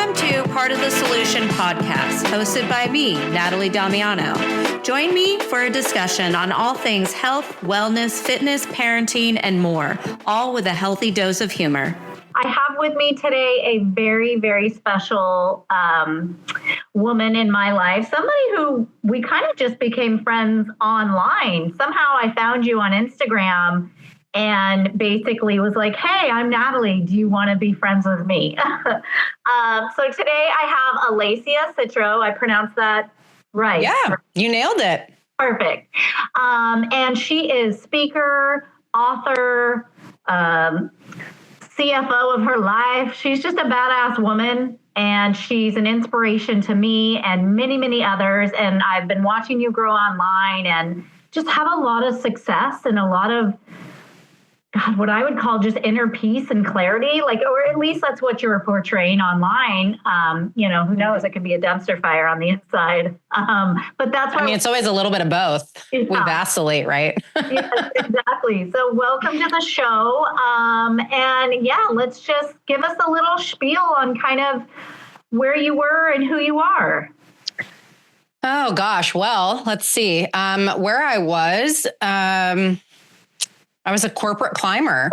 Welcome to Part of the Solution podcast, hosted by me, Natalie Damiano. Join me for a discussion on all things health, wellness, fitness, parenting, and more, all with a healthy dose of humor. I have with me today a very, very special woman in my life, somebody who we kind of just became friends online. Somehow I found you on Instagram and basically was like, hey, I'm Natalie. Do you want to be friends with me? So today I have Alessia Citro. I pronounced that right. Yeah, you nailed it. Perfect. And she is speaker, author, CFO of her life. She's just a badass woman, and she's an inspiration to me and many, many others. And I've been watching you grow online and just have a lot of success and a lot of, God, what I would call just inner peace and clarity, like, or at least that's what you're portraying online. Who knows? It could be a dumpster fire on the inside. But that's why it's always a little bit of both. Yeah. We vacillate, right? Yes, exactly. So welcome to the show. Let's just give us a little spiel on kind of where you were and who you are. Oh gosh. Well, let's see. Where I was a corporate climber.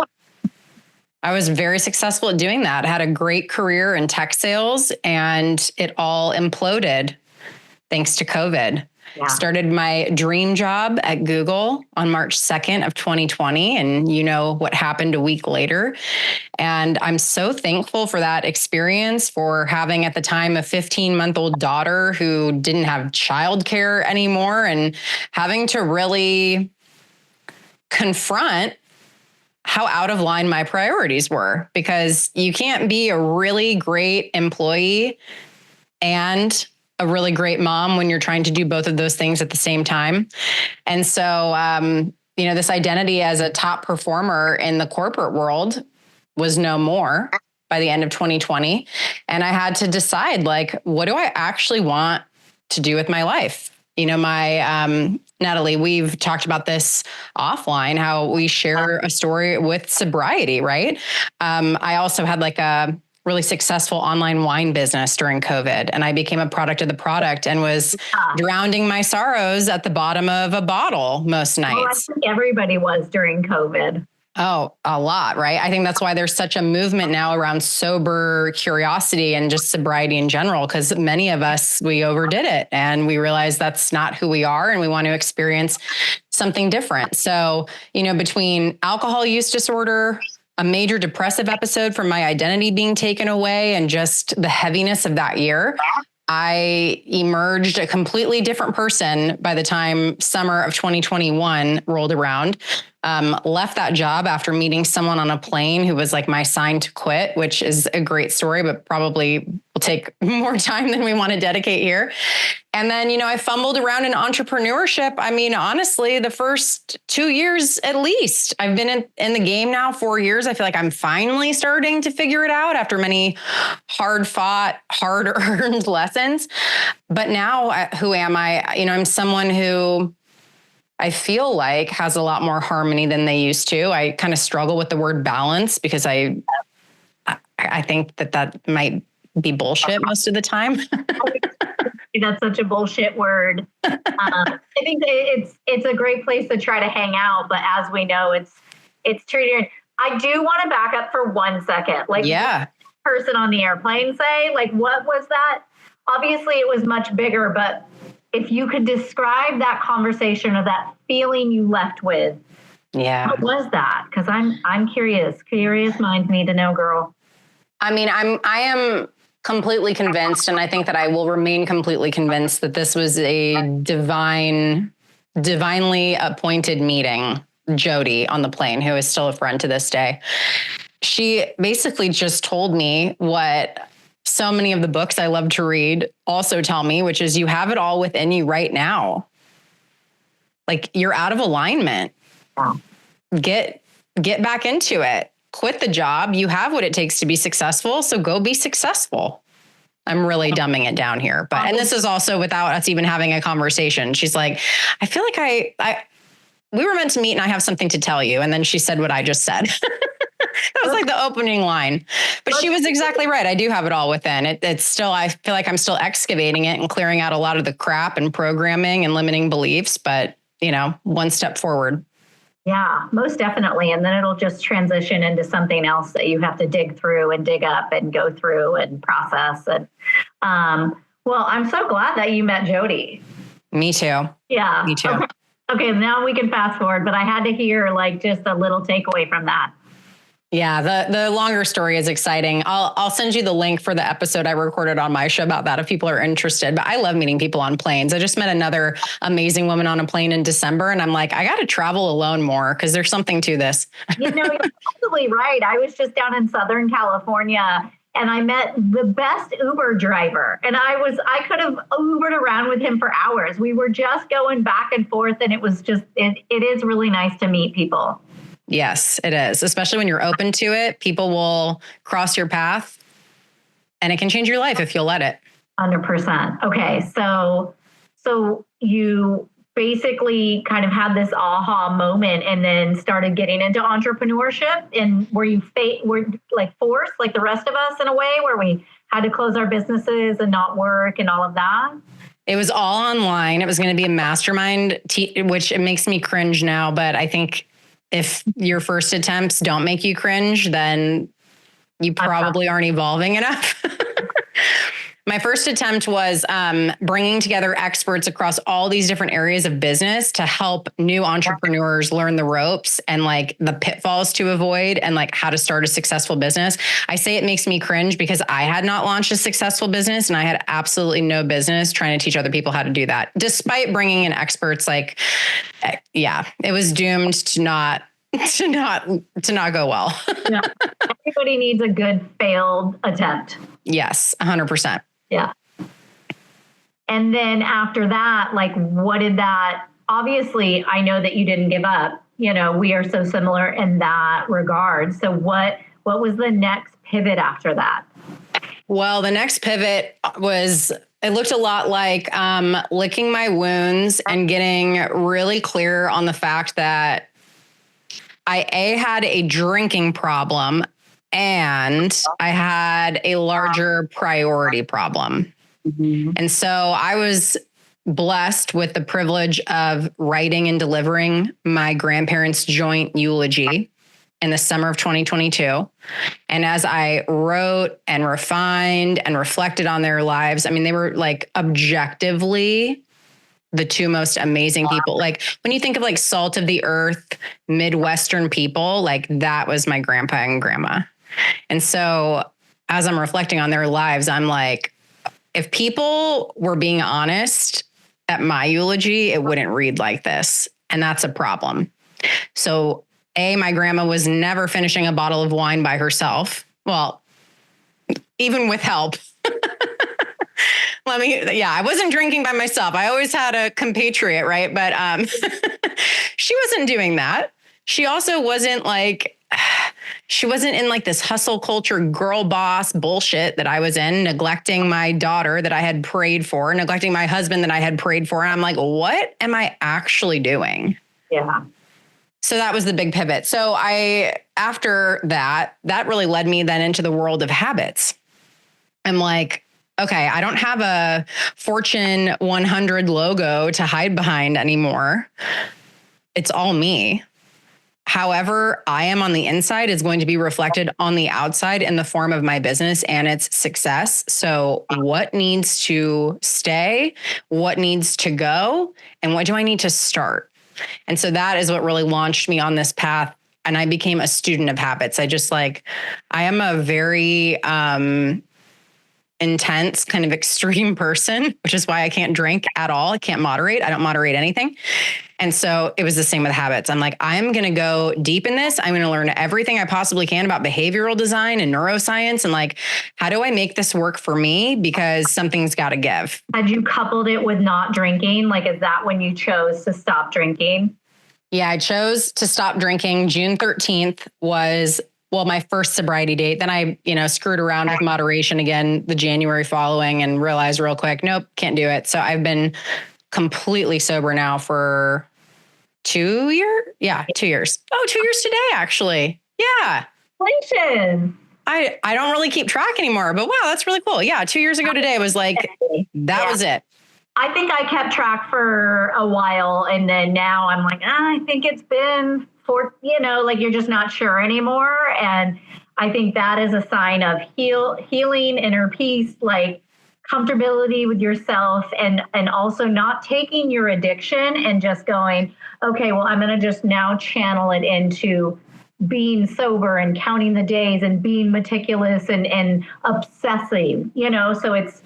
I was very successful at doing that. I had a great career in tech sales, and it all imploded thanks to COVID. Yeah. Started my dream job at Google on March 2nd of 2020. And you know what happened a week later. And I'm so thankful for that experience, for having at the time a 15-month-old daughter who didn't have childcare anymore, and having to really confront how out of line my priorities were, because you can't be a really great employee and a really great mom when you're trying to do both of those things at the same time. And so, this identity as a top performer in the corporate world was no more by the end of 2020. And I had to decide, what do I actually want to do with my life? Natalie, we've talked about this offline, how we share a story with sobriety, right? I also had a really successful online wine business during COVID, and I became a product of the product and was drowning my sorrows at the bottom of a bottle most nights. Well, I think everybody was during COVID. Oh, a lot, right? I think that's why there's such a movement now around sober curiosity and just sobriety in general, because many of us, we overdid it and we realized that's not who we are and we want to experience something different. So, between alcohol use disorder, a major depressive episode from my identity being taken away, and just the heaviness of that year, I emerged a completely different person by the time summer of 2021 rolled around. Left that job after meeting someone on a plane who was my sign to quit, which is a great story, but probably will take more time than we want to dedicate here. And then, I fumbled around in entrepreneurship. Honestly, the first 2 years at least. I've been in the game now 4 years. I feel like I'm finally starting to figure it out after many hard-fought, hard-earned lessons. But now, who am I? I'm someone who I feel like has a lot more harmony than they used to. I kind of struggle with the word balance because I think that might be bullshit most of the time. That's such a bullshit word. I think it's a great place to try to hang out, but as we know, it's treated. I do want to back up for 1 second. Yeah. Person on the airplane say, what was that? Obviously, it was much bigger, but if you could describe that conversation or that feeling you left with, yeah, what was that? Because I'm curious. Curious minds need to know, girl. I am completely convinced, and I think that I will remain completely convinced that this was a divinely appointed meeting. Jody on the plane, who is still a friend to this day, she basically just told me what so many of the books I love to read also tell me, which is you have it all within you right now. You're out of alignment. Wow. Get back into it. Quit the job. You have what it takes to be successful. So go be successful. I'm really dumbing it down here, and this is also without us even having a conversation. She's like, I feel like we were meant to meet and I have something to tell you. And then she said what I just said. That was like the opening line. But she was exactly right. I do have it all within. It's still, I feel like I'm still excavating it and clearing out a lot of the crap and programming and limiting beliefs, but one step forward. Yeah, most definitely. And then it'll just transition into something else that you have to dig through and dig up and go through and process. And well, I'm so glad that you met Jody. Me too. Yeah. Me too. Okay, now we can fast forward, but I had to hear like just a little takeaway from that. Yeah, the longer story is exciting. I'll send you the link for the episode I recorded on my show about that if people are interested. But I love meeting people on planes. I just met another amazing woman on a plane in December, and I'm like, I got to travel alone more because there's something to this. You're absolutely right. I was just down in Southern California, and I met the best Uber driver, and I could have Ubered around with him for hours. We were just going back and forth, and it was just it is really nice to meet people. Yes, it is. Especially when you're open to it, people will cross your path and it can change your life if you'll let it. 100%. Okay. So you basically kind of had this aha moment and then started getting into entrepreneurship. And were you like forced like the rest of us in a way where we had to close our businesses and not work and all of that? It was all online. It was going to be a mastermind, which it makes me cringe now, but I think if your first attempts don't make you cringe, then you probably aren't evolving enough. My first attempt was bringing together experts across all these different areas of business to help new entrepreneurs learn the ropes and like the pitfalls to avoid and like how to start a successful business. I say it makes me cringe because I had not launched a successful business and I had absolutely no business trying to teach other people how to do that. Despite bringing in experts, like, yeah, it was doomed to not go well. Yeah. Everybody needs a good failed attempt. Yes, 100%. Yeah. And then after that, like, what did that, obviously, I know that you didn't give up. We are so similar in that regard. So what was the next pivot after that? Well, the next pivot was, it looked a lot like licking my wounds and getting really clear on the fact that I had a drinking problem and I had a larger priority problem. Mm-hmm. And so I was blessed with the privilege of writing and delivering my grandparents' joint eulogy in the summer of 2022. And as I wrote and refined and reflected on their lives, I mean, they were like objectively the two most amazing people. Like when you think of like salt of the earth, Midwestern people, like that was my grandpa and grandma. And so as I'm reflecting on their lives, I'm like, if people were being honest at my eulogy, it wouldn't read like this. And that's a problem. So my grandma was never finishing a bottle of wine by herself. Well, even with help. I wasn't drinking by myself. I always had a compatriot, right? But she wasn't doing that. She also wasn't like, she wasn't in like this hustle culture girl boss bullshit that I was in, neglecting my daughter that I had prayed for, neglecting my husband that I had prayed for. And I'm like, what am I actually doing? Yeah. So that was the big pivot. So after that really led me then into the world of habits. I'm like, okay, I don't have a Fortune 100 logo to hide behind anymore. It's all me. However, I am on the inside is going to be reflected on the outside in the form of my business and its success. So what needs to stay? What needs to go? And what do I need to start? And so that is what really launched me on this path. And I became a student of habits. I am a very, intense, kind of extreme person, which is why I can't drink at all. I can't moderate. I don't moderate anything. And so it was the same with habits. I'm like, I'm going to go deep in this. I'm going to learn everything I possibly can about behavioral design and neuroscience. And like, how do I make this work for me? Because something's got to give. Had you coupled it with not drinking? Like, is that when you chose to stop drinking? Yeah, I chose to stop drinking. June 13th was my first sobriety date. Then I, screwed around with moderation again the January following and realized real quick, nope, can't do it. So I've been completely sober now for 2 years. Yeah, 2 years. Oh, 2 years today, actually. Yeah. Congratulations. I don't really keep track anymore, but wow, that's really cool. Yeah. 2 years ago today was like, that was it. I think I kept track for a while, and then now I'm like, I think it's been like you're just not sure anymore. And I think that is a sign of healing, inner peace, like comfortability with yourself, and also not taking your addiction and just going, okay, well, I'm going to just now channel it into being sober and counting the days and being meticulous and obsessing, so it's,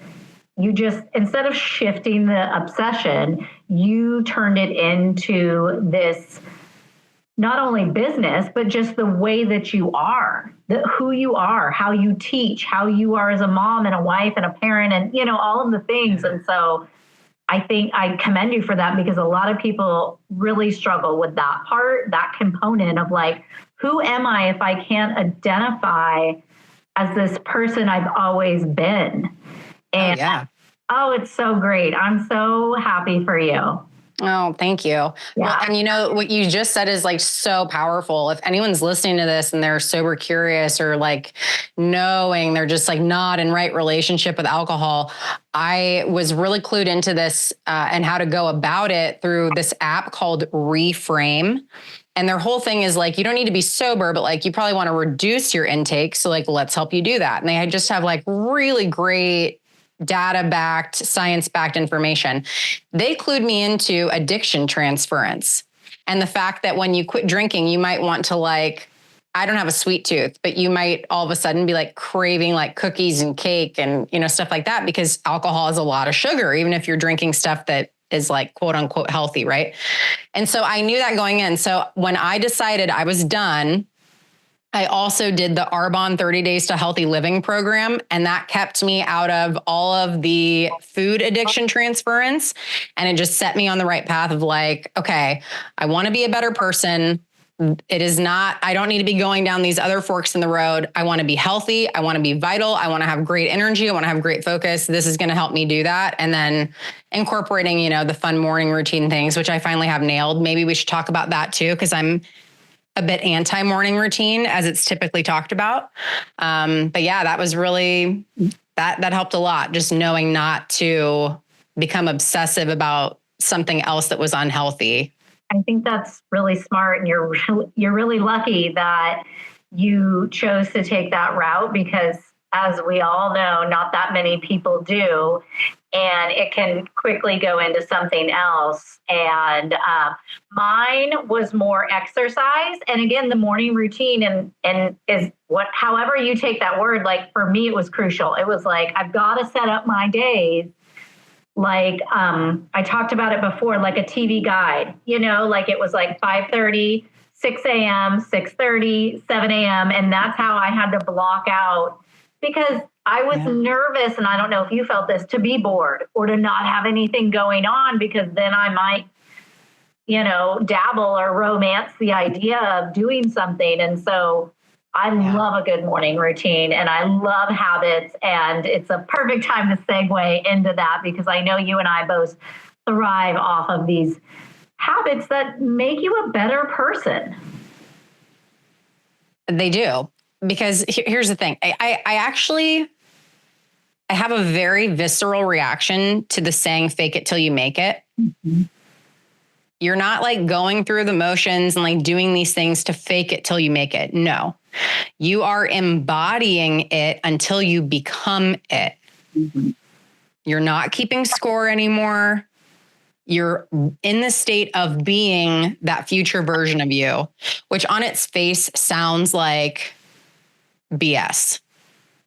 you just, instead of shifting the obsession, you turned it into this, not only business, but just the way that you are, who you are, how you teach, how you are as a mom and a wife and a parent, and, all of the things. And so I think I commend you for that, because a lot of people really struggle with that part, that component of like, who am I if I can't identify as this person I've always been? And it's so great. I'm so happy for you. Oh, thank you. Yeah. Well, and what you just said is like so powerful. If anyone's listening to this and they're sober curious, or like knowing they're just like not in right relationship with alcohol, I was really clued into this and how to go about it through this app called Reframe. And their whole thing is like, you don't need to be sober, but like, you probably want to reduce your intake. So like, let's help you do that. And they just have like really great data-backed, science-backed information. They clued me into addiction transference, and the fact that when you quit drinking, you might want to like, I don't have a sweet tooth, but you might all of a sudden be like craving like cookies and cake and, stuff like that, because alcohol has a lot of sugar, even if you're drinking stuff that is like quote unquote healthy. Right. And so I knew that going in. So when I decided I was done, I also did the Arbonne 30 Days to Healthy Living program, and that kept me out of all of the food addiction transference. And it just set me on the right path of like, okay, I want to be a better person. It is not, I don't need to be going down these other forks in the road. I want to be healthy. I want to be vital. I want to have great energy. I want to have great focus. This is going to help me do that. And then incorporating, the fun morning routine things, which I finally have nailed. Maybe we should talk about that too, because I'm a bit anti-morning routine as it's typically talked about. But yeah, that was really, that helped a lot. Just knowing not to become obsessive about something else that was unhealthy. I think that's really smart. And you're really lucky that you chose to take that route, because as we all know, not that many people do. And it can quickly go into something else. And mine was more exercise. And again, the morning routine and is however you take that word, like for me, it was crucial. It was like, I've got to set up my days. Like I talked about it before, like a TV guide, like it was like 5:30, 6 a.m., 6:30, 7 a.m. And that's how I had to block out, because I was nervous, and I don't know if you felt this, to be bored or to not have anything going on, because then I might, dabble or romance the idea of doing something. And so I love a good morning routine, and I love habits, and it's a perfect time to segue into that, because I know you and I both thrive off of these habits that make you a better person. They do. Because here's the thing. I have a very visceral reaction to the saying, fake it till you make it. Mm-hmm. You're not like going through the motions and like doing these things to fake it till you make it. No, you are embodying it until you become it. Mm-hmm. You're not keeping score anymore. You're in the state of being that future version of you, which on its face sounds like BS.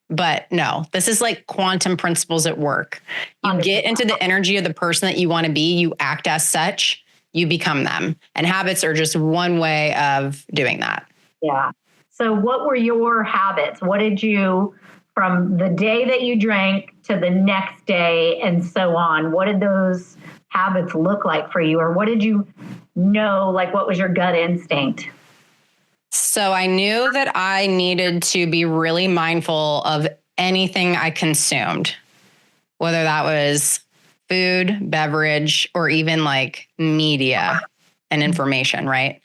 But no, this is like quantum principles at work. You get into the energy of the person that you want to be, you act as such, you become them. And habits are just one way of doing that. Yeah. So what were your habits? What did you, from the day that you drank to the next day and so on, what did those habits look like for you? Or what did you know, like what was your gut instinct? So I knew that I needed to be really mindful of anything I consumed, whether that was food, beverage, or even like media and information, right?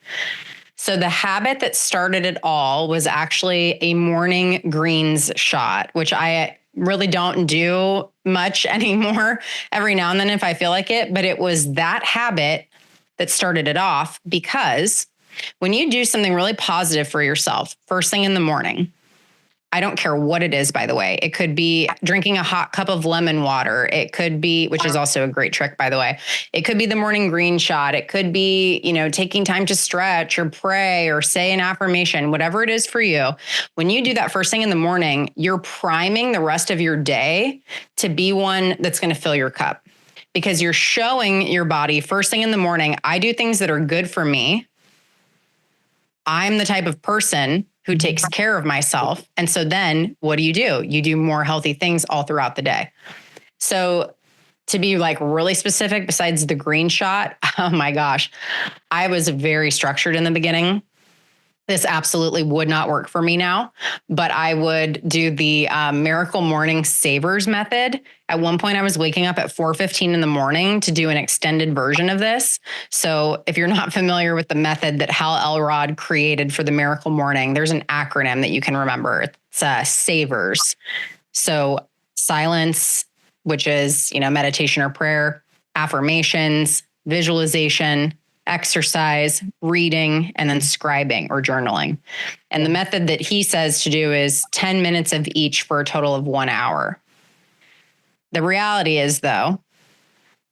So the habit that started it all was actually a morning greens shot, which I really don't do much anymore, every now and then if I feel like it. But it was that habit that started it off, because when you do something really positive for yourself first thing in the morning, I don't care what it is, by the way. It could be drinking a hot cup of lemon water. It could be, which is also a great trick, by the way. It could be the morning green shot. It could be, taking time to stretch or pray or say an affirmation, whatever it is for you. When you do that first thing in the morning, you're priming the rest of your day to be one that's going to fill your cup, because you're showing your body first thing in the morning, I do things that are good for me. I'm the type of person who takes care of myself. And so then what do? You do more healthy things all throughout the day. So to be like really specific, besides the green shot, oh my gosh, I was very structured in the beginning. This absolutely would not work for me now, but I would do the Miracle Morning Savers method. At one point, I was waking up at 4:15 in the morning to do an extended version of this. So if you're not familiar with the method that Hal Elrod created for the Miracle Morning, there's an acronym that you can remember. It's SAVERS. So silence, which is, meditation or prayer, affirmations, visualization, exercise, reading, and then scribing or journaling. And the method that he says to do is 10 minutes of each for a total of 1 hour. The reality is, though,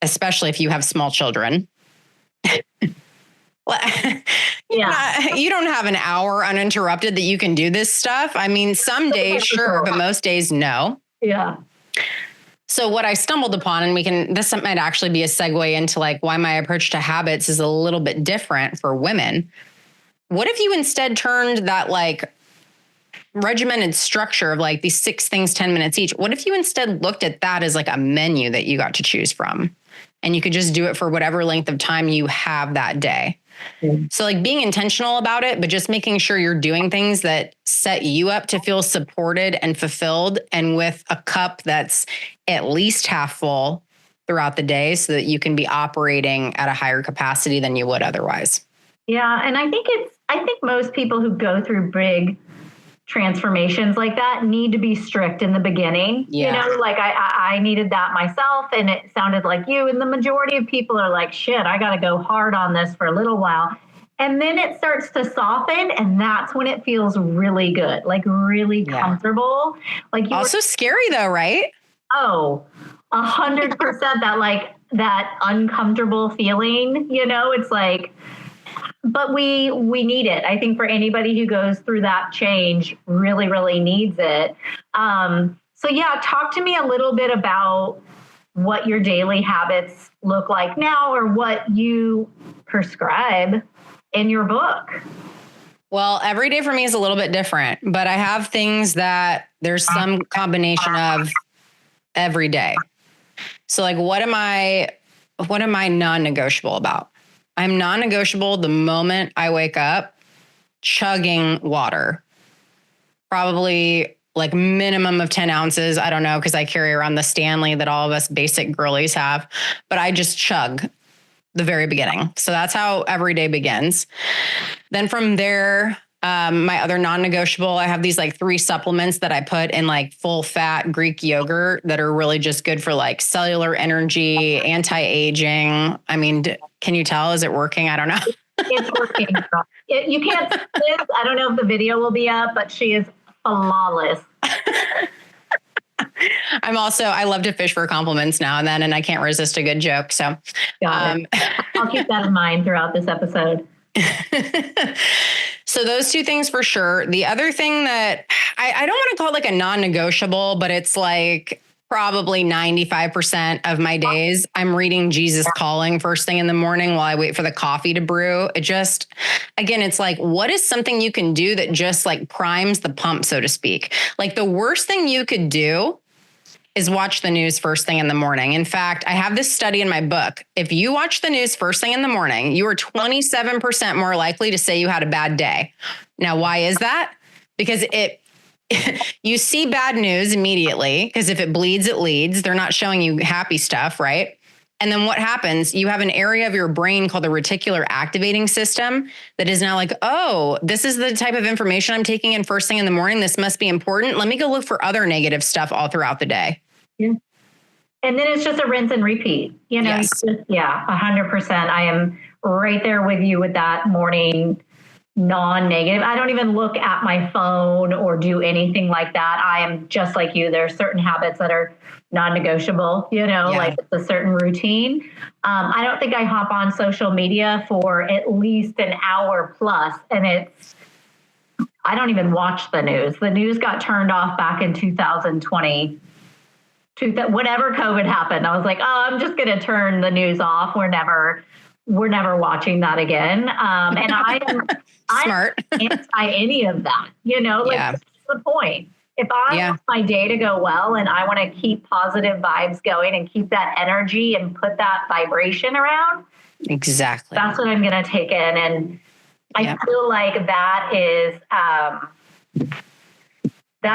especially if you have small children, you don't have an hour uninterrupted that you can do this stuff. I mean, some days, sure, but most days, no. Yeah. So what I stumbled upon, and this might actually be a segue into like why my approach to habits is a little bit different for women. What if you instead turned that like regimented structure of like these 6 things, 10 minutes each? What if you instead looked at that as like a menu that you got to choose from, and you could just do it for whatever length of time you have that day? So like being intentional about it, but just making sure you're doing things that set you up to feel supported and fulfilled, and with a cup that's at least half full throughout the day, so that you can be operating at a higher capacity than you would otherwise. Yeah. And I think most people who go through big transformations like that need to be strict in the beginning. Yeah. Like I needed that myself, and it sounded like you. And the majority of people are like, shit, I got to go hard on this for a little while. And then it starts to soften, and that's when it feels really good, like really comfortable. Like also scary though, right? Oh, 100% that like that uncomfortable feeling, it's like, but we need it. I think for anybody who goes through that change really, really needs it. So yeah, talk to me a little bit about what your daily habits look like now, or what you prescribe in your book. Well, every day for me is a little bit different, but I have things that there's some combination of every day. So like, what am I non-negotiable about? I'm non-negotiable the moment I wake up, chugging water, probably like minimum of 10 ounces. I don't know, because I carry around the Stanley that all of us basic girlies have, but I just chug the very beginning. So that's how every day begins. Then from there, my other non-negotiable, I have these like 3 supplements that I put in like full fat Greek yogurt that are really just good for like cellular energy, anti-aging. I mean, can you tell? Is it working? I don't know. It's working. You can't see this. I don't know if the video will be up, but she is flawless. I love to fish for compliments now and then, and I can't resist a good joke. So Got it. I'll keep that in mind throughout this episode. So those 2 things for sure. The other thing that I don't want to call it like a non-negotiable, but it's like probably 95% of my days, I'm reading Jesus Calling first thing in the morning while I wait for the coffee to brew. Again, it's like, what is something you can do that just like primes the pump, so to speak? Like the worst thing you could do is watch the news first thing in the morning. In fact, I have this study in my book. If you watch the news first thing in the morning, you are 27% more likely to say you had a bad day. Now, why is that? Because you see bad news immediately, because if it bleeds, it leads. They're not showing you happy stuff, right? And then what happens? You have an area of your brain called the reticular activating system that is now like, oh, this is the type of information I'm taking in first thing in the morning. This must be important. Let me go look for other negative stuff all throughout the day. Yeah. And then it's just a rinse and repeat, Yes. 100%. I am right there with you with that morning non-negative. I don't even look at my phone or do anything like that. I am just like you. There are certain habits that are non-negotiable, like it's a certain routine. I don't think I hop on social media for at least an hour plus, and I don't even watch the news. The news got turned off back in 2020. Whenever COVID happened, I was like, oh, I'm just going to turn the news off. We're never watching that again. And Smart. I'm anti any of that, that's the point. If I want my day to go well and I want to keep positive vibes going and keep that energy and put that vibration around. Exactly. That's what I'm going to take in. And I feel like that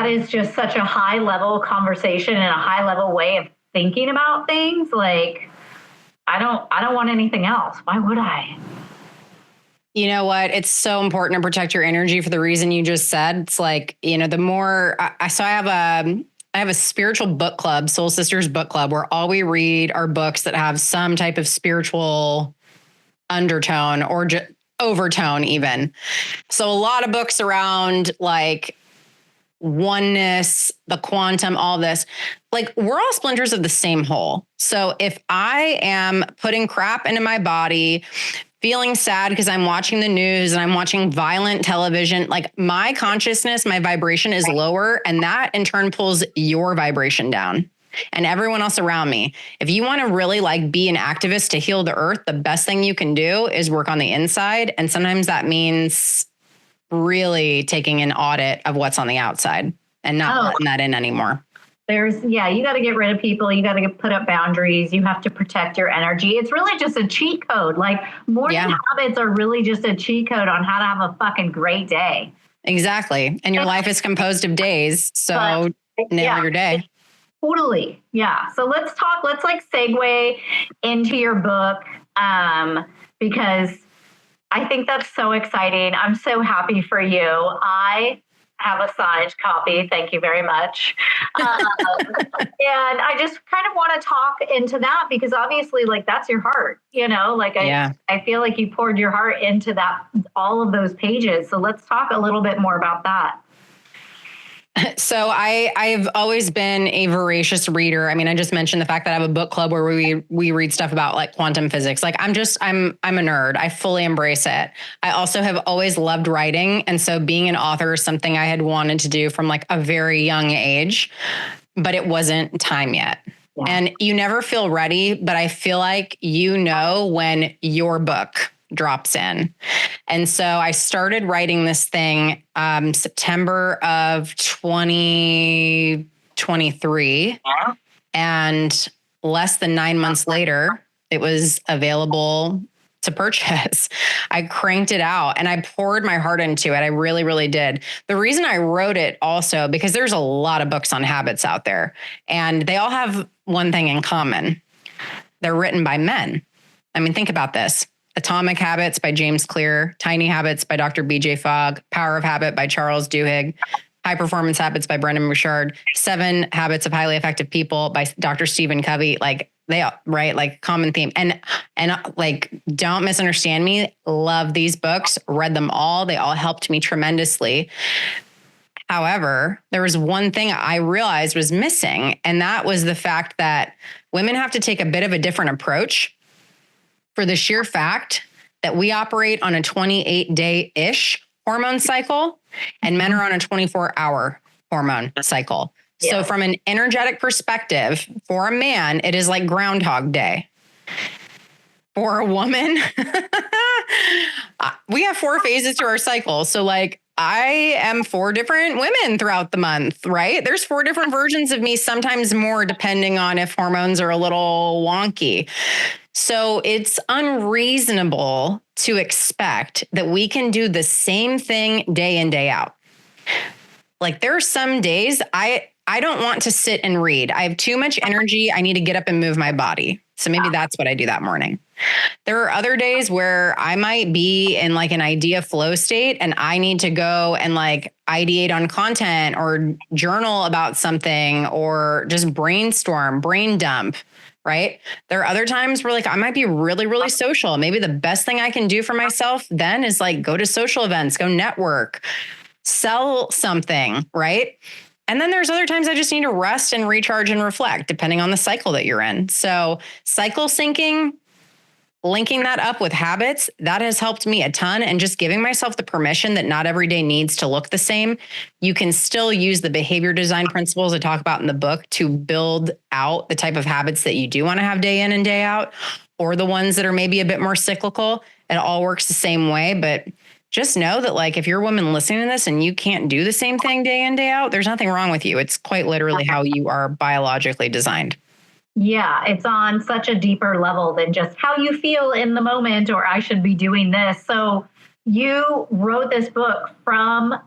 is just such a high level conversation and a high level way of thinking about things. Like, I don't want anything else. Why would I? You know what? It's so important to protect your energy for the reason you just said. It's like, the more I have a spiritual book club, Soul Sisters book club, where all we read are books that have some type of spiritual undertone or overtone even. So a lot of books around like oneness, the quantum, all this, like we're all splinters of the same whole. So if I am putting crap into my body, feeling sad because I'm watching the news and I'm watching violent television, like my consciousness, my vibration is lower, and that in turn pulls your vibration down and everyone else around me. If you want to really like be an activist to heal the earth, the best thing you can do is work on the inside. And sometimes that means really taking an audit of what's on the outside and not letting that in anymore. You got to get rid of people. You got to put up boundaries. You have to protect your energy. It's really just a cheat code. Like morning habits are really just a cheat code on how to have a fucking great day. Exactly. And your life is composed of days. So nail your day. Totally. Yeah. So let's like segue into your book. Because I think that's so exciting. I'm so happy for you. I have a signed copy. Thank you very much. And I just kind of want to talk into that because obviously like that's your heart, I feel like you poured your heart into all of those pages. So let's talk a little bit more about that. So I've always been a voracious reader. I mean, I just mentioned the fact that I have a book club where we read stuff about like quantum physics. Like I'm a nerd. I fully embrace it. I also have always loved writing. And so being an author is something I had wanted to do from like a very young age, but it wasn't time yet. Yeah. And you never feel ready, but I feel like when your book drops in. And so I started writing this thing September of 2023. And less than 9 months later, it was available to purchase. I cranked it out and I poured my heart into it. I really, really did. The reason I wrote it also, because there's a lot of books on habits out there and they all have one thing in common. They're written by men. I mean, think about this. Atomic Habits by James Clear, Tiny Habits by Dr. BJ Fogg, Power of Habit by Charles Duhigg, High Performance Habits by Brendan Burchard, 7 Habits of Highly Effective People by Dr. Stephen Covey. Like like common theme. And like, don't misunderstand me. Love these books, read them all. They all helped me tremendously. However, there was one thing I realized was missing, and that was the fact that women have to take a bit of a different approach for the sheer fact that we operate on a 28-day-ish hormone cycle and men are on a 24-hour hormone cycle. Yeah. So from an energetic perspective, for a man, it is like Groundhog Day. For a woman, we have 4 phases to our cycle. So like I am 4 different women throughout the month, right? There's 4 different versions of me, sometimes more depending on if hormones are a little wonky. So it's unreasonable to expect that we can do the same thing day in, day out. Like there are some days I I don't want to sit and read. I have too much energy. I need to get up and move my body. So maybe that's what I do that morning. There are other days where I might be in like an idea flow state and I need to go and like ideate on content or journal about something or just brainstorm, brain dump. Right. There are other times where like I might be really, really social. Maybe the best thing I can do for myself then is like go to social events, go network, sell something. Right. And then there's other times I just need to rest and recharge and reflect, depending on the cycle that you're in. So cycle syncing, linking that up with habits, that has helped me a ton. And just giving myself the permission that not every day needs to look the same. You can still use the behavior design principles I talk about in the book to build out the type of habits that you do want to have day in and day out, or the ones that are maybe a bit more cyclical. It all works the same way, but just know that like if you're a woman listening to this and you can't do the same thing day in, day out, there's nothing wrong with you. It's quite literally how you are biologically designed. Yeah, it's on such a deeper level than just how you feel in the moment or I should be doing this. So you wrote this book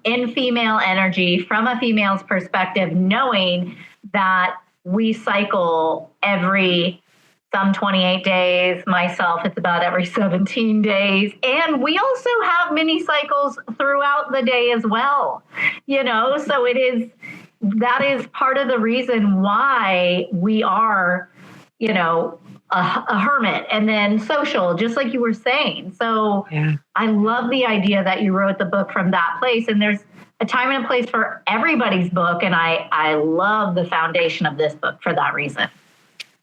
in female energy, from a female's perspective, knowing that we cycle every some 28 days. Myself, it's about every 17 days. And we also have mini cycles throughout the day as well. So that is part of the reason why we are, a hermit and then social, just like you were saying. So yeah. I love the idea that you wrote the book from that place. And there's a time and a place for everybody's book. And I love the foundation of this book for that reason.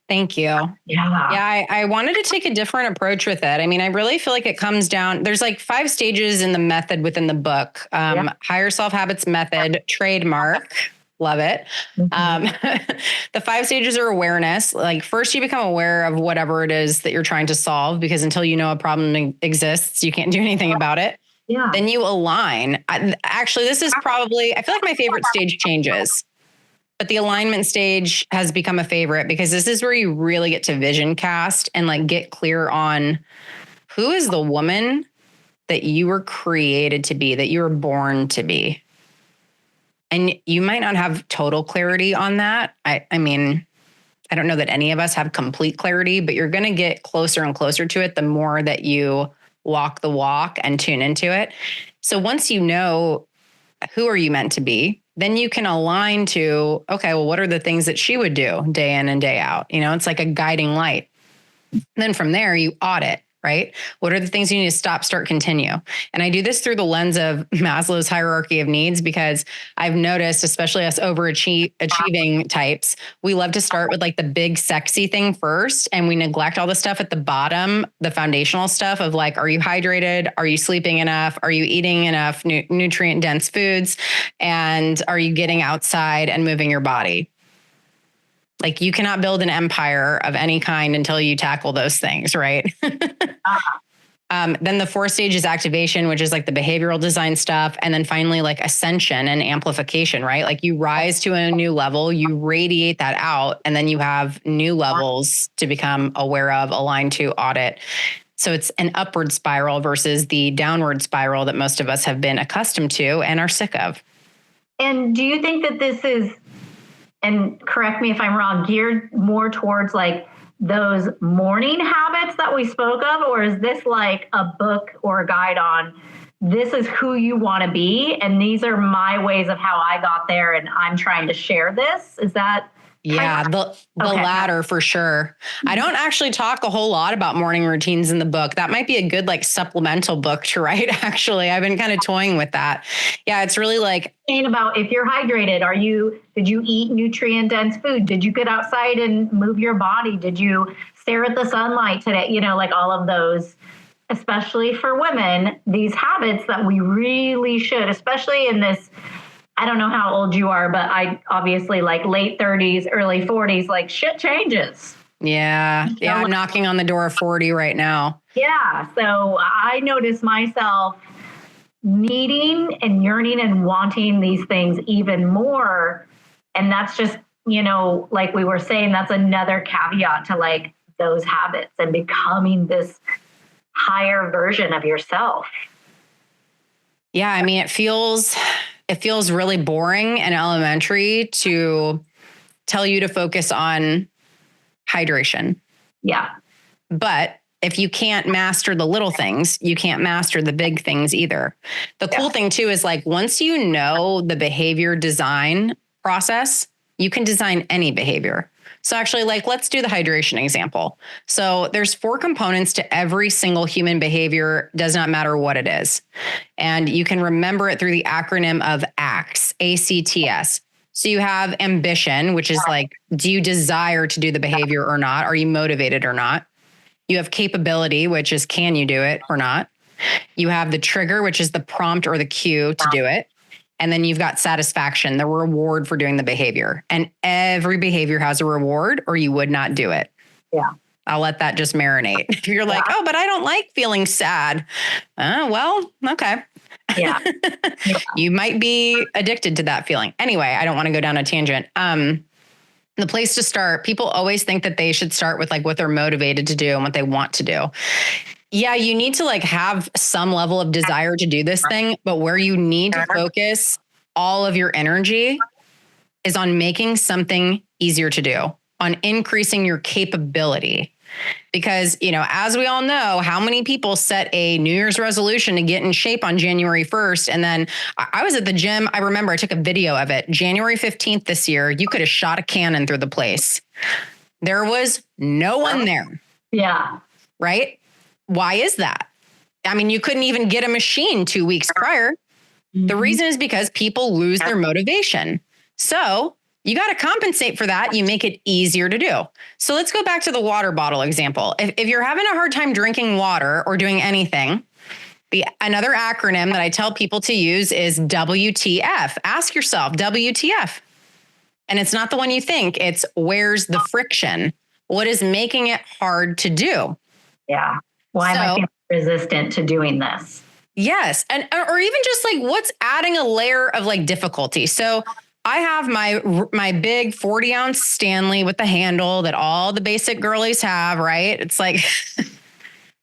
Thank you. Yeah. I wanted to take a different approach with it. I mean, I really feel like it comes down, there's like 5 stages in the method within the book. Higher Self Habits method, trademark. Love it. Mm-hmm. The 5 stages are awareness. Like first you become aware of whatever it is that you're trying to solve, because until you know a problem exists, you can't do anything about it. Yeah. Then you align. Actually, this is probably, I feel like my favorite stage changes. But the alignment stage has become a favorite because this is where you really get to vision cast and like get clear on who is the woman that you were created to be, that you were born to be. And you might not have total clarity on that. I mean, I don't know that any of us have complete clarity, but you're going to get closer and closer to it the more that you walk the walk and tune into it. So once you know who are you meant to be, then you can align to, okay, well, what are the things that she would do day in and day out? It's like a guiding light. And then from there, you audit, right? What are the things you need to stop, start, continue? And I do this through the lens of Maslow's hierarchy of needs, because I've noticed, especially us overachieving types, we love to start with like the big sexy thing first. And we neglect all the stuff at the bottom, the foundational stuff of like, are you hydrated? Are you sleeping enough? Are you eating enough nutrient dense foods? And are you getting outside and moving your body? Like you cannot build an empire of any kind until you tackle those things, right? Then the 4th stage is activation, which is like the behavioral design stuff. And then finally like ascension and amplification, right? Like you rise to a new level, you radiate that out, and then you have new levels to become aware of, aligned to, audit. So it's an upward spiral versus the downward spiral that most of us have been accustomed to and are sick of. And do you think that this is, and correct me if I'm wrong, geared more towards like those morning habits that we spoke of? Or is this like a book or a guide on this is who you want to be and these are my ways of how I got there and I'm trying to share this? Is that? Yeah, the latter for sure. I don't actually talk a whole lot about morning routines in the book. That might be a good like supplemental book to write. Actually, I've been kind of toying with that. Yeah, it's really like about if you're hydrated, did you eat nutrient dense food? Did you get outside and move your body? Did you stare at the sunlight today? Like all of those, especially for women, these habits that we really should, especially in this, I don't know how old you are, but I obviously like late 30s, early 40s, like shit changes. Yeah. Yeah. I'm knocking on the door of 40 right now. Yeah. So I notice myself needing and yearning and wanting these things even more. And that's just, like we were saying, that's another caveat to like those habits and becoming this higher version of yourself. Yeah. I mean, it feels it feels really boring and elementary to tell you to focus on hydration. Yeah. But if you can't master the little things, you can't master the big things either. The cool thing too is like, once you know the behavior design process, you can design any behavior. So actually, like, let's do the hydration example. So there's 4 components to every single human behavior, does not matter what it is. And you can remember it through the acronym of ACTS, ACTS. So you have ambition, which is like, do you desire to do the behavior or not? Are you motivated or not? You have capability, which is, can you do it or not? You have the trigger, which is the prompt or the cue to do it. And then you've got satisfaction, the reward for doing the behavior. And every behavior has a reward or you would not do it. Yeah. I'll let that just marinate. If you're like, oh, but I don't like feeling sad. Well, okay. Yeah. You might be addicted to that feeling. Anyway, I don't want to go down a tangent. The place to start, people always think that they should start with like what they're motivated to do and what they want to do. Yeah, you need to like have some level of desire to do this thing, but where you need to focus all of your energy is on making something easier to do, on increasing your capability. Because, you know, as we all know, how many people set a New Year's resolution to get in shape on January 1st? And then I was at the gym. I remember I took a video of it. January 15th this year, you could have shot a cannon through the place. There was no one there. Yeah. Right? Why is that? I mean, you couldn't even get a machine 2 weeks prior. The reason is because people lose their motivation. So you got to compensate for that. You make it easier to do. So let's go back to the water bottle example. If you're having a hard time drinking water or doing anything, another acronym that I tell people to use is WTF. Ask yourself, WTF. And it's not the one you think. It's where's the friction? What is making it hard to do? Yeah. Why am I feeling resistant to doing this? Yes. And, or even just like what's adding a layer of like difficulty. So I have my big 40-ounce Stanley with the handle that all the basic girlies have, right? It's like,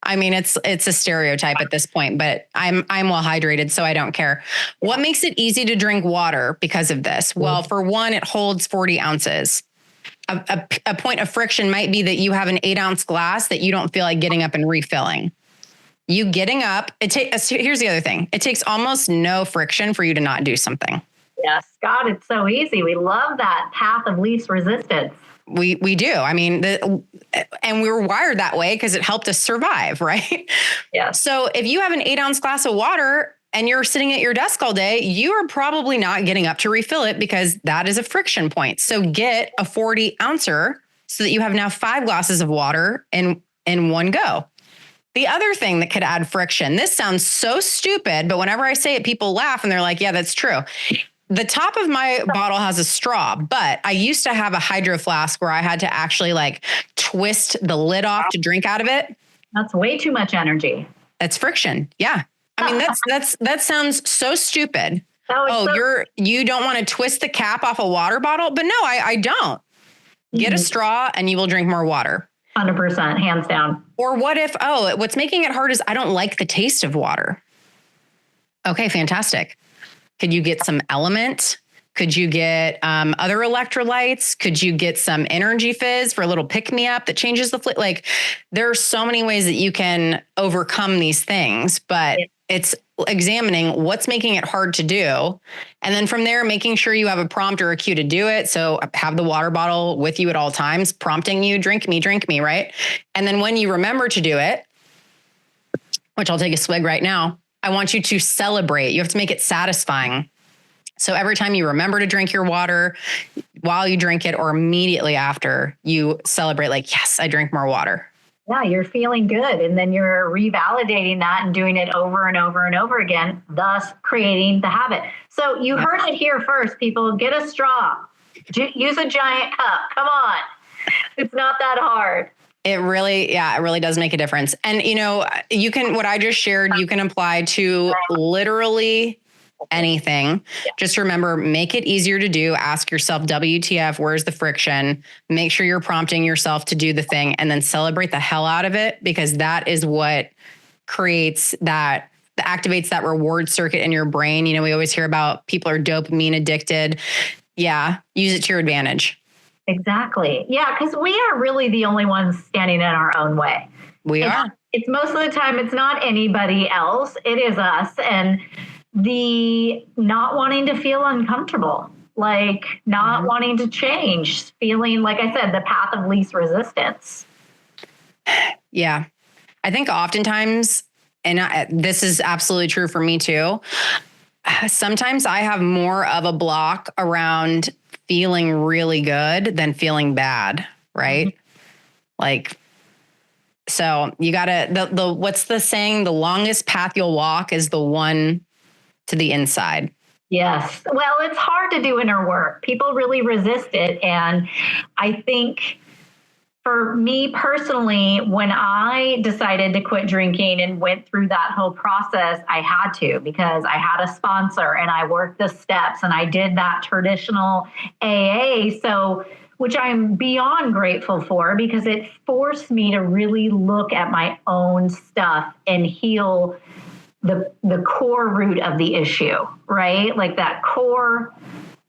I mean, it's a stereotype at this point, but I'm well hydrated, so I don't care. What makes it easy to drink water because of this? Well, for one, it holds 40 ounces. A point of friction might be that you have an 8-ounce glass that you don't feel like getting up and refilling. You getting up, here's the other thing. It takes almost no friction for you to not do something. Yes, God, it's so easy. We love that path of least resistance. We do. I mean, and we were wired that way because it helped us survive, right? Yeah. So if you have an 8-ounce glass of water and you're sitting at your desk all day, you are probably not getting up to refill it because that is a friction point. So get a 40-ouncer so that you have now 5 glasses of water in one go. The other thing that could add friction, this sounds so stupid, but whenever I say it, people laugh and they're like, yeah, that's true. The top of my bottle has a straw, but I used to have a hydro flask where I had to actually like twist the lid off to drink out of it. That's way too much energy. That's friction. Yeah. I mean, that sounds so stupid. So you don't want to twist the cap off a water bottle, but no, I don't. Get a straw and you will drink more water. 100%, hands down. Or what if, what's making it hard is I don't like the taste of water. Okay, fantastic. Could you get some Element? Could you get other electrolytes? Could you get some Energy Fizz for a little pick-me-up that changes the flavor? Like, there are so many ways that you can overcome these things, but it's examining what's making it hard to do. And then from there, making sure you have a prompt or a cue to do it. So have the water bottle with you at all times, prompting you, drink me, right? And then when you remember to do it, which I'll take a swig right now, I want you to celebrate. You have to make it satisfying. So every time you remember to drink your water, while you drink it or immediately after, you celebrate like, yes, I drank more water. Yeah, you're feeling good. And then you're revalidating that and doing it over and over and over again, thus creating the habit. So you heard it here first, people. Get a straw. Use a giant cup. Come on. It's not that hard. It really does make a difference. And, you know, what I just shared, you can apply to literally anything. Just remember, make it easier to do. Ask yourself, WTF, where's the friction? Make sure you're prompting yourself to do the thing and then celebrate the hell out of it, because that is what creates that activates that reward circuit in your brain. You know, we always hear about people are dopamine addicted. Yeah. Use it to your advantage. Exactly. Yeah. Because we are really the only ones standing in our own way. We are. It's most of the time, it's not anybody else. It is us. And the not wanting to feel uncomfortable, like not wanting to change, feeling, like I said, the path of least resistance. Yeah. I think oftentimes, and this is absolutely true for me too, sometimes I have more of a block around feeling really good than feeling bad, right? Like, so you gotta, what's the saying? The longest path you'll walk is the one to the inside. Yes. Well, it's hard to do inner work. People really resist it. And I think for me personally, when I decided to quit drinking and went through that whole process, I had to, because I had a sponsor and I worked the steps and I did that traditional AA. So, which I'm beyond grateful for, because it forced me to really look at my own stuff and heal the core root of the issue, right? Like that core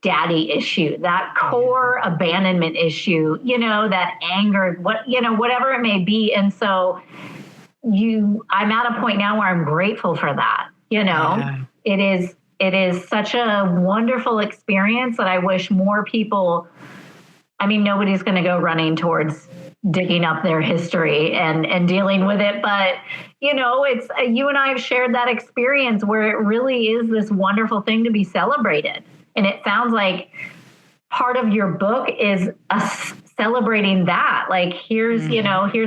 daddy issue, that core abandonment issue, you know, that anger, whatever it may be. And so I'm at a point now where I'm grateful for that. You know, it is such a wonderful experience that I wish more people, I mean, nobody's going to go running towards digging up their history and dealing with it. But, you know, it's you and I have shared that experience where it really is this wonderful thing to be celebrated. And it sounds like part of your book is us celebrating that. Like, here's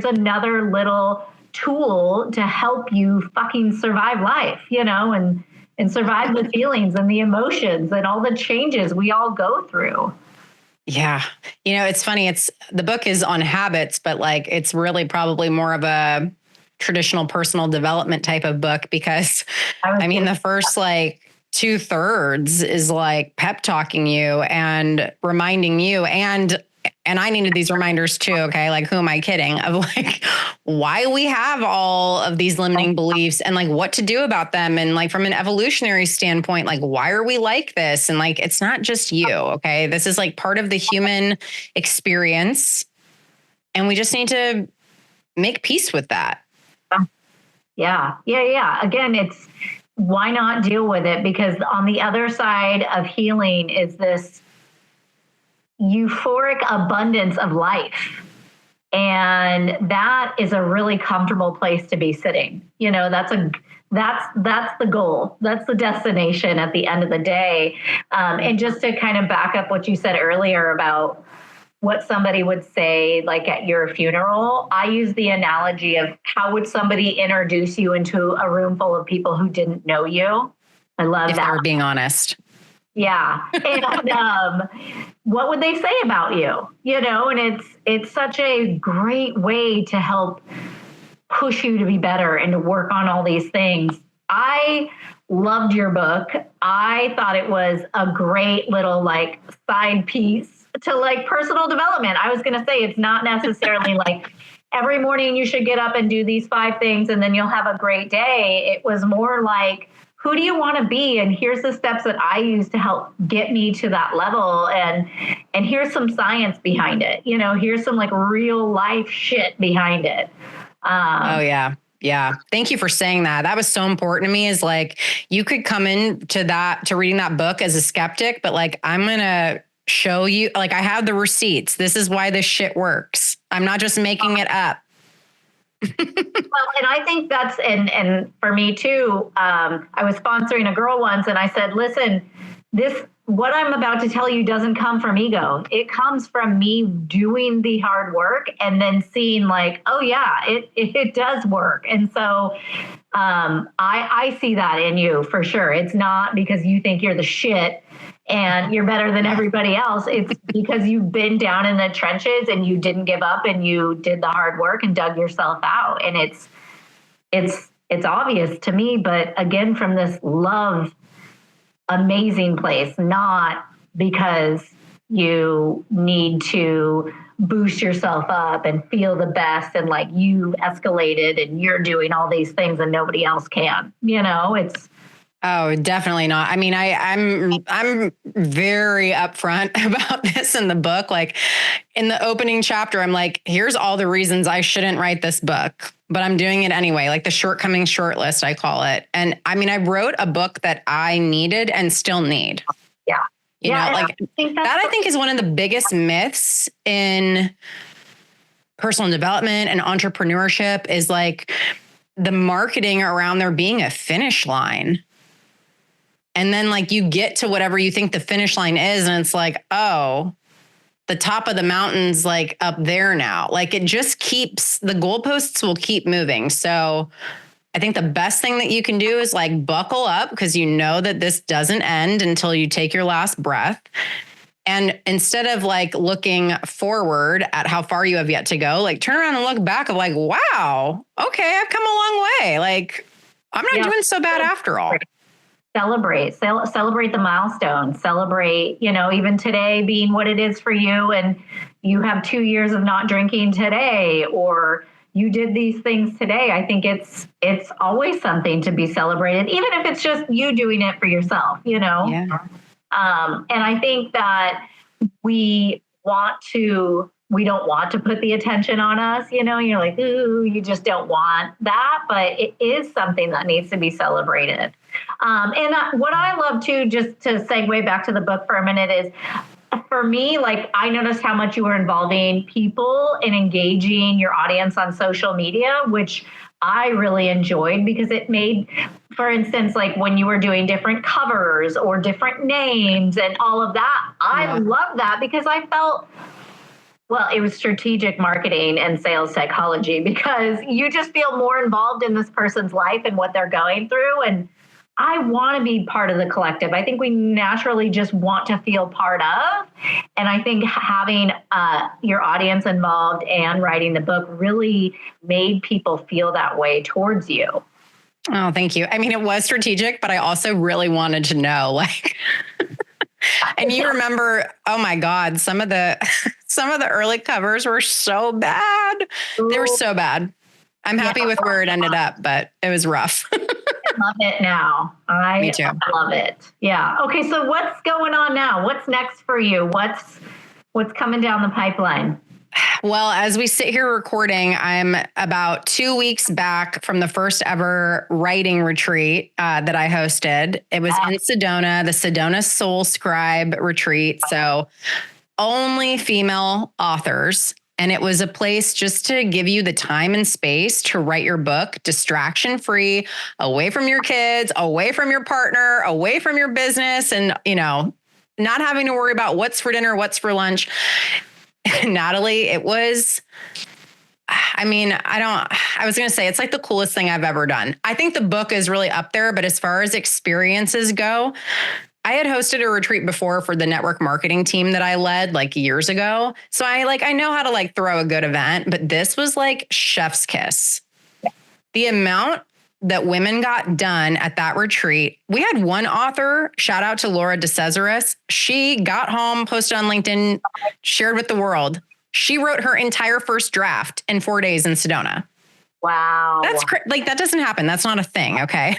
another little tool to help you fucking survive life, you know, and survive the feelings and the emotions and all the changes we all go through. Yeah. You know, it's funny. The book is on habits, but like, it's really probably more of a traditional personal development type of book, because the first like 2/3 is like pep talking you and reminding you, and I needed these reminders too. Okay. Like, who am I kidding? Of like why we have all of these limiting beliefs and like what to do about them. And like from an evolutionary standpoint, like, why are we like this? And like, it's not just you. Okay. This is like part of the human experience. And we just need to make peace with that. Yeah. Again, it's why not deal with it? Because on the other side of healing is this euphoric abundance of life. And that is a really comfortable place to be sitting. You know, that's the goal. That's the destination at the end of the day. And just to kind of back up what you said earlier about what somebody would say, like at your funeral, I use the analogy of how would somebody introduce you into a room full of people who didn't know you? I love that. If they're being honest. Yeah. And what would they say about you? You know, and it's such a great way to help push you to be better and to work on all these things. I loved your book. I thought it was a great little like side piece to like personal development. I was going to say, it's not necessarily like every morning you should get up and do these 5 things and then you'll have a great day. It was more like, who do you want to be? And here's the steps that I use to help get me to that level. And here's some science behind it. You know, here's some like real life shit behind it. Oh yeah. Yeah. Thank you for saying that. That was so important to me, is like, you could come into to reading that book as a skeptic, but like, I'm going to show you, like, I have the receipts. This is why this shit works. I'm not just making it up. Well, and I think that's, and for me too, I was sponsoring a girl once and I said, listen, what I'm about to tell you doesn't come from ego. It comes from me doing the hard work and then seeing like, oh yeah, it does work. And so I see that in you for sure. It's not because you think you're the shit and you're better than everybody else. It's because you've been down in the trenches and you didn't give up and you did the hard work and dug yourself out. And it's obvious to me, but again, from this love, amazing place, not because you need to boost yourself up and feel the best and like you escalated and you're doing all these things and nobody else can. It's Oh, definitely not. I mean, I'm very upfront about this in the book. Like in the opening chapter, I'm like, here's all the reasons I shouldn't write this book, but I'm doing it anyway. Like the shortcomings short list, I call it. And I mean, I wrote a book that I needed and still need. Yeah. Like I think is one of the biggest myths in personal development and entrepreneurship is like the marketing around there being a finish line. And then like you get to whatever you think the finish line is. And it's like, oh, the top of the mountain's like up there now. Like it just keeps, the goalposts will keep moving. So I think the best thing that you can do is like buckle up because you know that this doesn't end until you take your last breath. And instead of like looking forward at how far you have yet to go, like turn around and look back of like, wow, okay, I've come a long way. Like I'm not doing so bad after all. Celebrate the milestones, celebrate, even today being what it is for you. And you have 2 years of not drinking today, or you did these things today. I think it's always something to be celebrated, even if it's just you doing it for yourself, Yeah. And I think that we don't want to put the attention on us, you're like, ooh, you just don't want that, but it is something that needs to be celebrated. And what I love too, just to segue back to the book for a minute is, for me, like I noticed how much you were involving people and engaging your audience on social media, which I really enjoyed because it made, for instance, like when you were doing different covers or different names and all of that, I love that because I felt, well, it was strategic marketing and sales psychology because you just feel more involved in this person's life and what they're going through. And I want to be part of the collective. I think we naturally just want to feel part of. And I think having your audience involved and writing the book really made people feel that way towards you. Oh, thank you. I mean, it was strategic, but I also really wanted to know, like, and you remember, oh my God, some of the early covers were so bad. They were so bad. I'm happy with where it ended up, but it was rough. I love it now. Me too. I love it. Yeah. Okay. So what's going on now? What's next for you? What's coming down the pipeline? Well, as we sit here recording, I'm about 2 weeks back from the first ever writing retreat that I hosted. It was in Sedona, the Sedona Soul Scribe retreat. So only female authors. And it was a place just to give you the time and space to write your book, distraction free, away from your kids, away from your partner, away from your business, and, not having to worry about what's for dinner, what's for lunch. Natalie, it was, I was going to say, it's like the coolest thing I've ever done. I think the book is really up there, but as far as experiences go, I had hosted a retreat before for the network marketing team that I led like years ago. So I know how to like throw a good event, but this was like chef's kiss. The amount that women got done at that retreat. We had one author, shout out to Laura DeCesaris. She got home, posted on LinkedIn, shared with the world. She wrote her entire first draft in 4 days in Sedona. Wow. That's like, that doesn't happen. That's not a thing. Okay.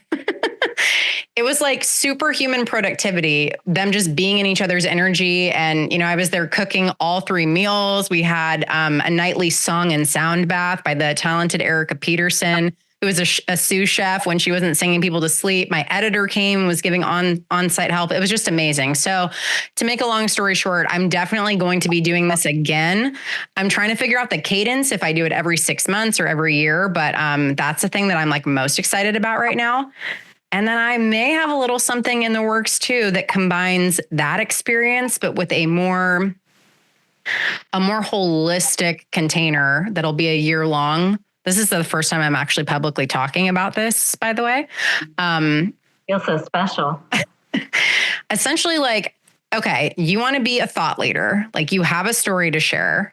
It was like superhuman productivity, them just being in each other's energy. And, I was there cooking all 3 meals. We had a nightly song and sound bath by the talented Erica Peterson, who was a sous chef when she wasn't singing people to sleep. My editor came, was giving on-site help. It was just amazing. So to make a long story short, I'm definitely going to be doing this again. I'm trying to figure out the cadence, if I do it every 6 months or every year, but that's the thing that I'm like most excited about right now. And then I may have a little something in the works too that combines that experience, but with a more holistic container that'll be a year long. This is the first time I'm actually publicly talking about this, by the way. Feels so special. Essentially, like, okay, you want to be a thought leader, like you have a story to share.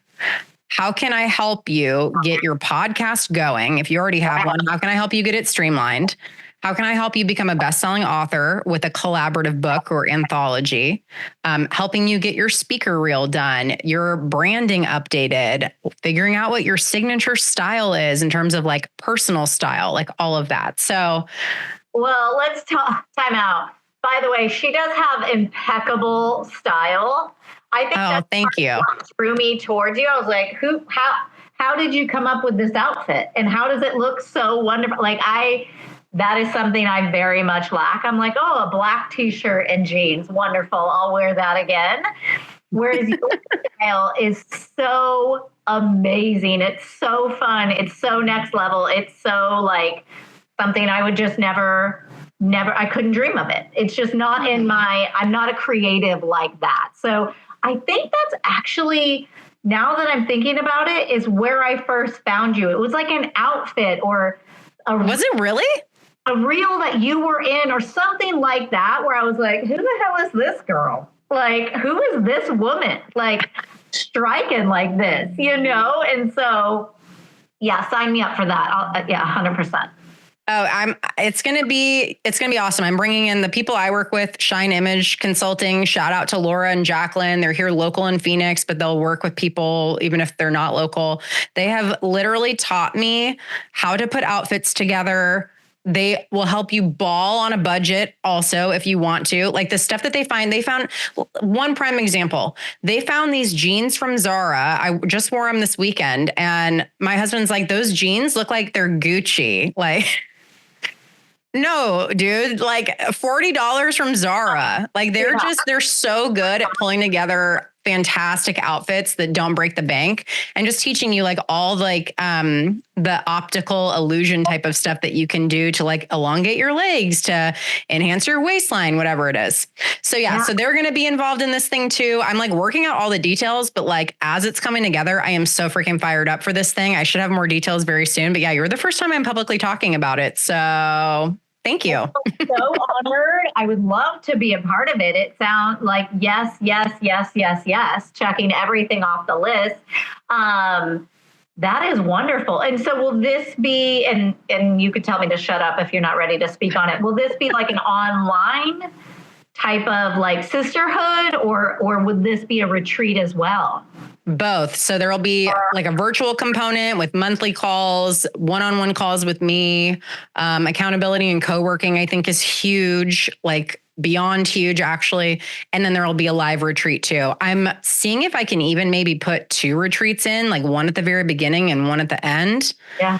How can I help you get your podcast going? If you already have one, how can I help you get it streamlined? How can I help you become a best-selling author with a collaborative book or anthology? Helping you get your speaker reel done, your branding updated, figuring out what your signature style is in terms of like personal style, like all of that. So, well, let's talk time out. By the way, she does have impeccable style. I think thank you. What drew me towards you. I was like, how did you come up with this outfit? And how does it look so wonderful? That is something I very much lack. I'm like, oh, a black t-shirt and jeans. Wonderful. I'll wear that again. Whereas your style is so amazing. It's so fun. It's so next level. It's so like something I would just never, I couldn't dream of it. It's just not I'm not a creative like that. So I think that's actually, now that I'm thinking about it, is where I first found you. It was like an outfit or was it really? A reel that you were in or something like that, where I was like, who the hell is this girl? Like, who is this woman? Like, striking like this, And so, yeah, sign me up for that. 100%. Oh, it's going to be awesome. I'm bringing in the people I work with, Shine Image Consulting. Shout out to Laura and Jacqueline. They're here local in Phoenix, but they'll work with people even if they're not local. They have literally taught me how to put outfits together. They will help you ball on a budget also if you want to. Like the stuff that they found one prime example. They found these jeans from Zara. I just wore them this weekend and my husband's like, those jeans look like they're Gucci. Like, no, dude, like $40 from Zara. Like they're so good at pulling together fantastic outfits that don't break the bank and just teaching you like all like the optical illusion type of stuff that you can do to like elongate your legs, to enhance your waistline, whatever it is. So so they're going to be involved in this thing too. I'm like working out all the details, but like as it's coming together, I am so freaking fired up for this thing. I should have more details very soon, but yeah, you're the first time I'm publicly talking about it. So thank you. So honored. I would love to be a part of it. It sounds like yes, checking everything off the list. That is wonderful. And so will this be, and you could tell me to shut up if you're not ready to speak on it. Will this be like an online type of like sisterhood or would this be a retreat as well? Both. So there'll be like a virtual component with monthly calls, one-on-one calls with me. Accountability and co-working, I think, is huge, like beyond huge, actually. And then there'll be a live retreat too. I'm seeing if I can even maybe put 2 retreats in, like one at the very beginning and one at the end. Yeah.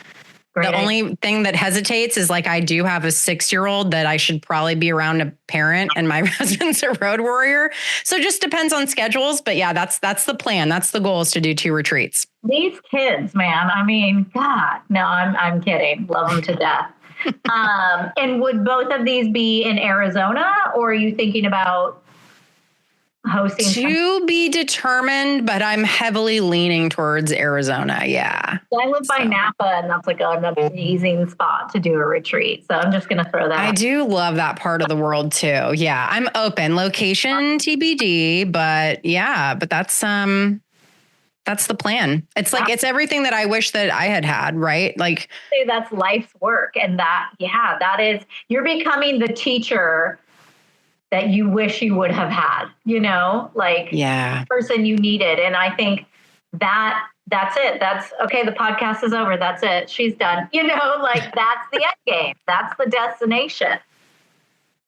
The only thing that hesitates is like I do have a 6-year-old that I should probably be around a parent and my husband's a road warrior. So it just depends on schedules. But yeah, that's the plan. That's the goal, is to do 2 retreats. These kids, man. I mean, God, no, I'm kidding. Love them to death. And would both of these be in Arizona, or are you thinking about hosting? To be determined, but I'm heavily leaning towards Arizona. Yeah. I live by Napa, and that's like an amazing spot to do a retreat. So I'm just going to throw that. I do love that part of the world too. Yeah. I'm open. Location TBD, but that's the plan. It's like, it's everything that I wish that I had, right? Like, that's life's work. And that is, you're becoming the teacher that you wish you would have had, the person you needed. And I think that's it. That's okay. The podcast is over. That's it. She's done. That's the end game. That's the destination.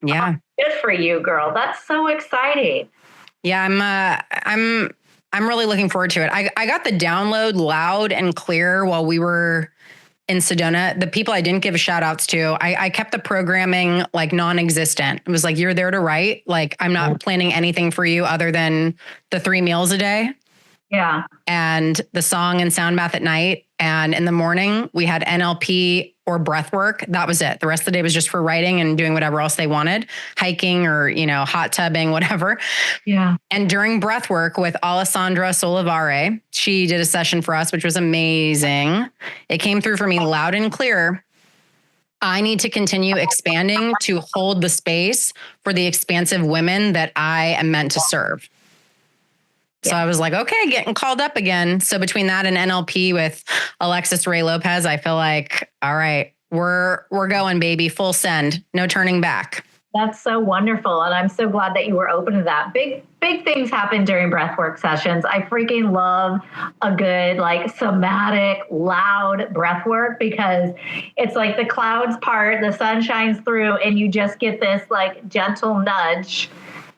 Yeah. Good for you, girl. That's so exciting. Yeah. I'm really looking forward to it. I got the download loud and clear while we were in Sedona. The people I didn't give shout outs to, I kept the programming like non-existent. It was like, you're there to write. Like, I'm not planning anything for you other than the 3 meals a day. Yeah. And the song and sound bath at night. And in the morning we had NLP or breath work. That was it. The rest of the day was just for writing and doing whatever else they wanted, hiking or, hot tubbing, whatever. Yeah. And during breath work with Alessandra Solavare, she did a session for us, which was amazing. It came through for me loud and clear. I need to continue expanding to hold the space for the expansive women that I am meant to serve. So I was like, okay, getting called up again. So between that and NLP with Alexis Ray Lopez, I feel like, all right, We're going, baby. Full send. No turning back. That's so wonderful. And I'm so glad that you were open to that. Big things happen during breathwork sessions. I freaking love a good, like, somatic, loud breathwork because it's like the clouds part, the sun shines through, and you just get this like gentle nudge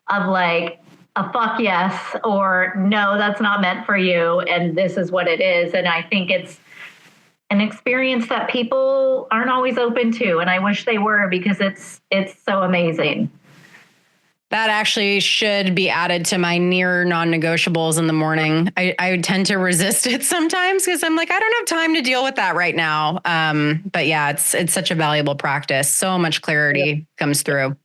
of like a fuck yes, or no, that's not meant for you. And this is what it is. And I think it's an experience that people aren't always open to. And I wish they were, because it's so amazing. That actually should be added to my near non-negotiables in the morning. I tend to resist it sometimes because I'm like, I don't have time to deal with that right now. But yeah, it's such a valuable practice. So much clarity comes through.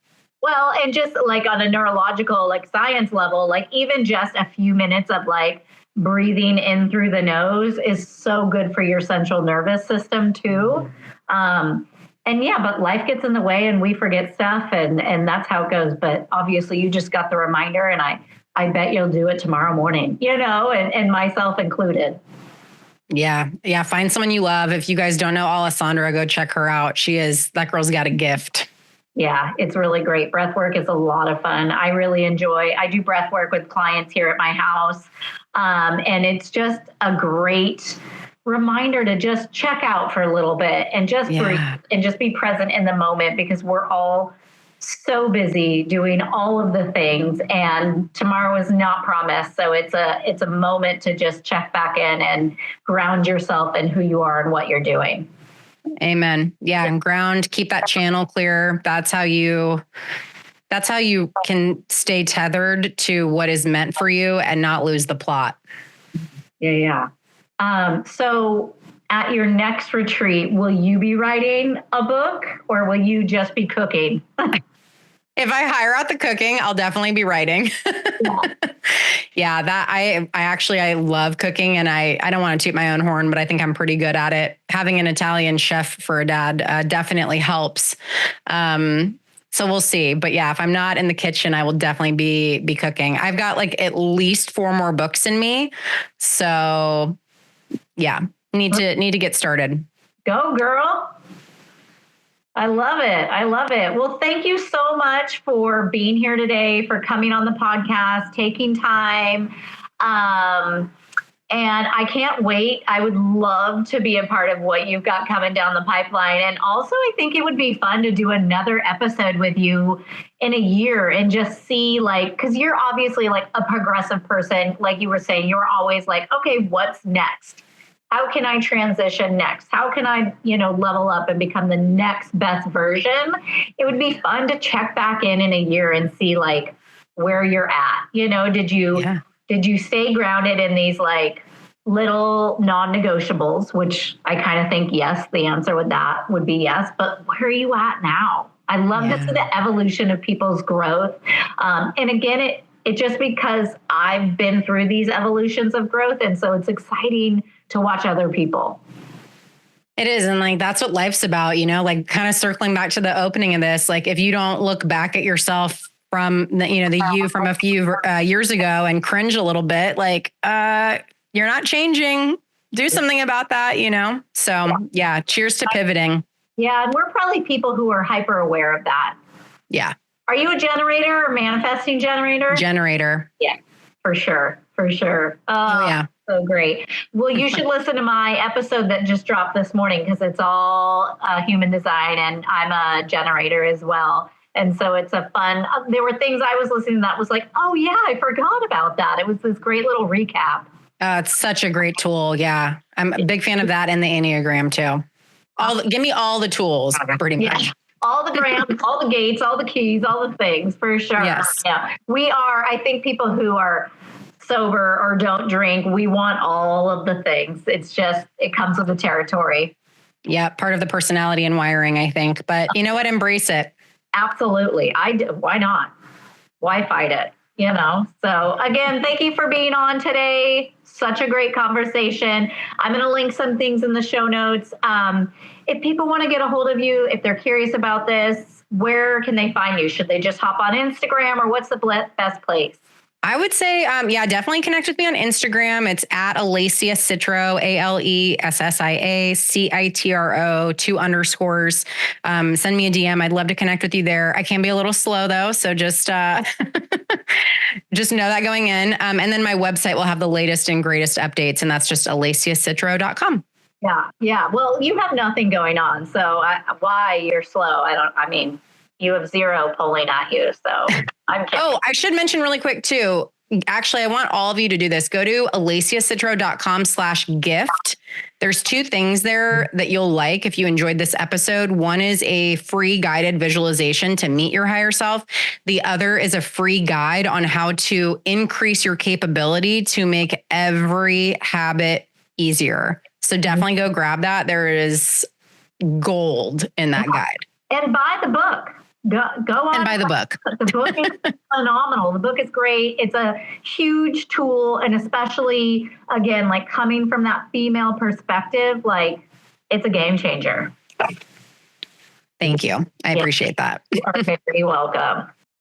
Well, and just like on a neurological, like science level, like even just a few minutes of like breathing in through the nose is so good for your central nervous system too. And yeah, but life gets in the way and we forget stuff, and that's how it goes. But obviously you just got the reminder, and I bet you'll do it tomorrow morning, and myself included. Yeah. Yeah. Find someone you love. If you guys don't know Alessandra, go check her out. That girl's got a gift. Yeah, it's really great. Breath work is a lot of fun. I do breath work with clients here at my house. And it's just a great reminder to just check out for a little bit and just breathe and just be present in the moment, because we're all so busy doing all of the things, and tomorrow is not promised. So it's a moment to just check back in and ground yourself in who you are and what you're doing. Amen. Yeah. And ground, keep that channel clear. That's how you can stay tethered to what is meant for you and not lose the plot. Yeah. So at your next retreat, will you be writing a book, or will you just be cooking? If I hire out the cooking, I'll definitely be writing. Yeah, that I love cooking, and I don't want to toot my own horn, but I think I'm pretty good at it. Having an Italian chef for a dad definitely helps. So we'll see. But yeah, if I'm not in the kitchen, I will definitely be cooking. I've got like at least 4 more books in me. So yeah, need to get started. Go, girl. I love it. Well, thank you so much for being here today, for coming on the podcast, taking time. And I can't wait. I would love to be a part of what you've got coming down the pipeline. And also, I think it would be fun to do another episode with you in a year and just see, like, because you're obviously like a progressive person. Like you were saying, you're always like, okay, what's next? How can I transition next? How can I, level up and become the next best version? It would be fun to check back in a year and see like where you're at. Did you stay grounded in these like little non-negotiables, which I kind of think, yes, the answer with that would be yes. But where are you at now? I love to see the evolution of people's growth. And again, it just because I've been through these evolutions of growth. And so it's exciting to watch other people. It is. And like, that's what life's about, like kind of circling back to the opening of this. Like if you don't look back at yourself from the you from a few years ago and cringe a little bit, like you're not changing, do something about that, So yeah, cheers to pivoting. Yeah. And we're probably people who are hyper aware of that. Yeah. Are you a generator or manifesting generator? Generator. Yeah, for sure. Oh yeah. So great. Well, you should listen to my episode that just dropped this morning, because it's all human design, and I'm a generator as well. And so it's a fun, there were things I was listening to that was like, oh yeah, I forgot about that. It was this great little recap. It's such a great tool. Yeah. I'm a big fan of that and the Enneagram too. Give me all the tools pretty much. Yeah. All the grams, all the gates, all the keys, all the things, for sure. Yes. Yeah. We are, I think people who are sober or don't drink, we want all of the things. It's just, it comes with the territory. Yeah. Part of the personality and wiring, I think. But you know what? Embrace it. Absolutely. Why not? Why fight it? So again, thank you for being on today. Such a great conversation. I'm going to link some things in the show notes. If people want to get a hold of you, if they're curious about this, where can they find you? Should they just hop on Instagram, or what's the best place? I would say, definitely connect with me on Instagram. It's at Alessia Citro, ALESSIA CITRO, 2 underscores. Send me a DM. I'd love to connect with you there. I can be a little slow though. So just just know that going in. And then my website will have the latest and greatest updates. And that's just AlessiaCitro.com. Yeah. Well, you have nothing going on. So why you're slow? You have zero pulling at you. So I'm kidding. Oh, I should mention really quick too. Actually, I want all of you to do this. Go to AlessiaCitro.com/gift. There's 2 things there that you'll like if you enjoyed this episode. One is a free guided visualization to meet your higher self. The other is a free guide on how to increase your capability to make every habit easier. So definitely go grab that. There is gold in that guide. And buy the book. Go on and buy the book. The book is phenomenal. The book is great. It's a huge tool. And especially, again, like coming from that female perspective, like it's a game changer. Thank you. I appreciate that. You are very welcome.